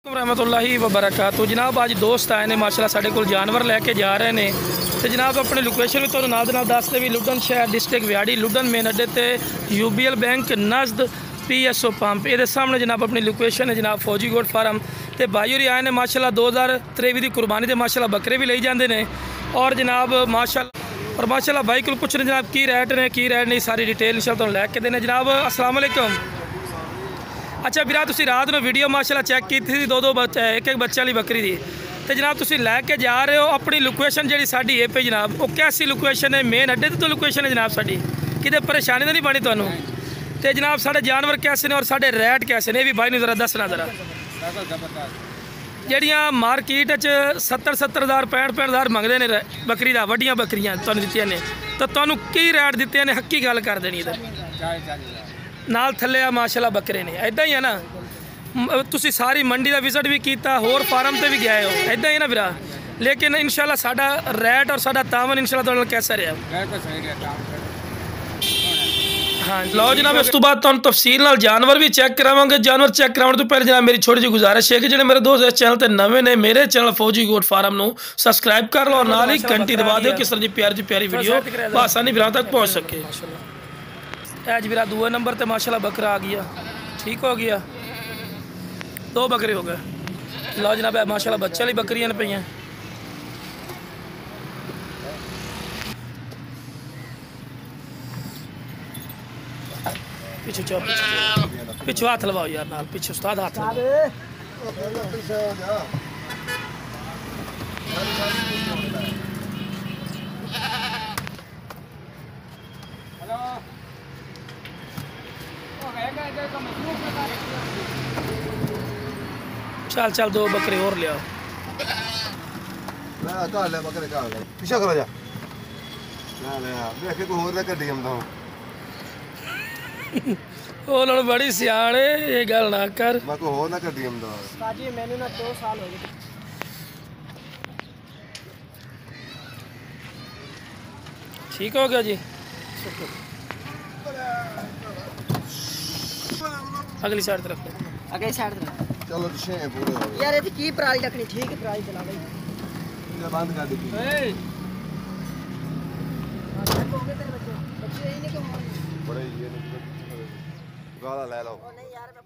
रहमतुल्लाहि व बरकातहू। जनाब अज दोस्त आए ने माशाल्लाह साडे कोल जानवर लैके जा रहे हैं तो जनाब अपनी लोकेशन भी तुहानूं नाल दे नाल दसदे भी लुडन शहर डिस्ट्रिक्ट व्याड़ी लुडन मेन अड्डे ते UBL बैंक नज़द PSO पंप ये सामने जनाब अपनी लोकेशन है जनाब फौजी गोट फार्म तो भाई होरी आए ने माशाल्लाह 2023 की कुर्बानी के माशाल्लाह बकरे भी ले जाते हैं और जनाब माशाल्लाह भाई को पुछ रहे जनाब की रेट ने की रेट नहीं सारी डिटेल इंशाल्लाह तुहानूं लैके देने। जनाब अस्सलाम वालेकुम। अच्छा ਵੀਰਾ ਤੁਸੀਂ ਰਾਤ ਨੂੰ ਵੀਡੀਓ ਮਾਸ਼ਾਅੱਲਾ ਚੈੱਕ ਕੀਤੀ ਸੀ ਦੋ ਬੱਚੇ ਇੱਕ ਬੱਚੇ ਵਾਲੀ ਬੱਕਰੀ ਦੀ ਤੇ ਜਨਾਬ ਤੁਸੀਂ ਲੈ ਕੇ ਜਾ ਰਹੇ ਹੋ ਆਪਣੀ ਲੋਕੇਸ਼ਨ ਜਿਹੜੀ ਸਾਡੀ ਇਹ ਪੇ ਜਨਾਬ ਉਹ ਕੈਸੀ ਲੋਕੇਸ਼ਨ ਹੈ ਮੇਨ ਅੱਡੇ ਤੇ ਤੋਂ ਲੋਕੇਸ਼ਨ ਹੈ ਜਨਾਬ ਸਾਡੀ ਕਿਤੇ ਪਰੇਸ਼ਾਨੀ ਤਾਂ ਨਹੀਂ ਬਣੀ ਤੁਹਾਨੂੰ ਤੇ ਜਨਾਬ ਸਾਡੇ ਜਾਨਵਰ ਕੈਸੇ ਨੇ ਔਰ ਸਾਡੇ ਰੇਟ ਕੈਸੇ ਨੇ ਇਹ ਵੀ ਬਾਈ ਨੂੰ ਜ਼ਰਾ ਦੱਸਣਾ ਜ਼ਰਾ ਜਿਹੜੀਆਂ ਮਾਰਕੀਟ 'ਚ 70,000 65,000 ਮੰਗਦੇ ਨੇ ਬੱਕਰੀ ਦਾ ਵੱਡੀਆਂ ਬੱਕਰੀਆਂ ਤੁਹਾਨੂੰ ਦਿੱਤੀਆਂ ਨੇ ਤਾਂ ਤੁਹਾਨੂੰ ਕੀ ਰੇਟ ਦਿੱਤੇ ਨੇ ਹੱਕੀ ਗੱਲ ਕਰ ਦੇਣੀ ਇਹਦਾ नाल थले आ माशाल्लाह बकरे ने इदा ही है ना तुसी सारी मंडी का विजिट भी किया होर फार्म से भी गए हो इदा ही ना वीरा लेकिन इंशाल्लाह साडा रेट और साडा तावन इंशाल्लाह तुहाडे नाल कैसा रहा। हाँ लो जनाब इस तो बाद तुहानूं तफसील नाल जानवर भी चेक करावांगे। जानवर चेक कराने तो पहले जनाब मेरी छोटी जी गुजारिश है कि जो मेरे दोस्त इस चैनल पर नवे ने मेरे चैनल फौजी गोट फार्म को सबसक्राइब कर लो और नाल ही घंटी दबा दो किस तरह की प्यारी वीडियो आसानी वीरां तक पहुँच सके। आज मेरा दूसरे नंबर पे माशाल्लाह बकरा आ गया ठीक हो गया दो बकरे हो गए। लो जनाब माशाल्लाह बच्चे वाली बकरियां ने पईयां पिछू चो पिछू हाथ लवाओ यार नाल पिछू उस्ताद हाथ चल चल दो बकरे और ले आओ पीछे करो जा देखे को होर गड्डी आंदा ओ लड़ बड़ी सियाणे ये गल ना कर मैं को होर ना गड्डी आंदा साजी मैंने ना 2 साल हो गए ठीक हो गया जी। अगली साइड तरफ अगली साइड तरफ चलो छे पूरे हो गए यार ये की प्राइस रखनी ठीक है प्राइस चला भाई ये बंद कर दी ए हो गए तेरे बच्चे बच्चे यही नहीं क्यों बड़े ये गाला ले लो नहीं यार मैं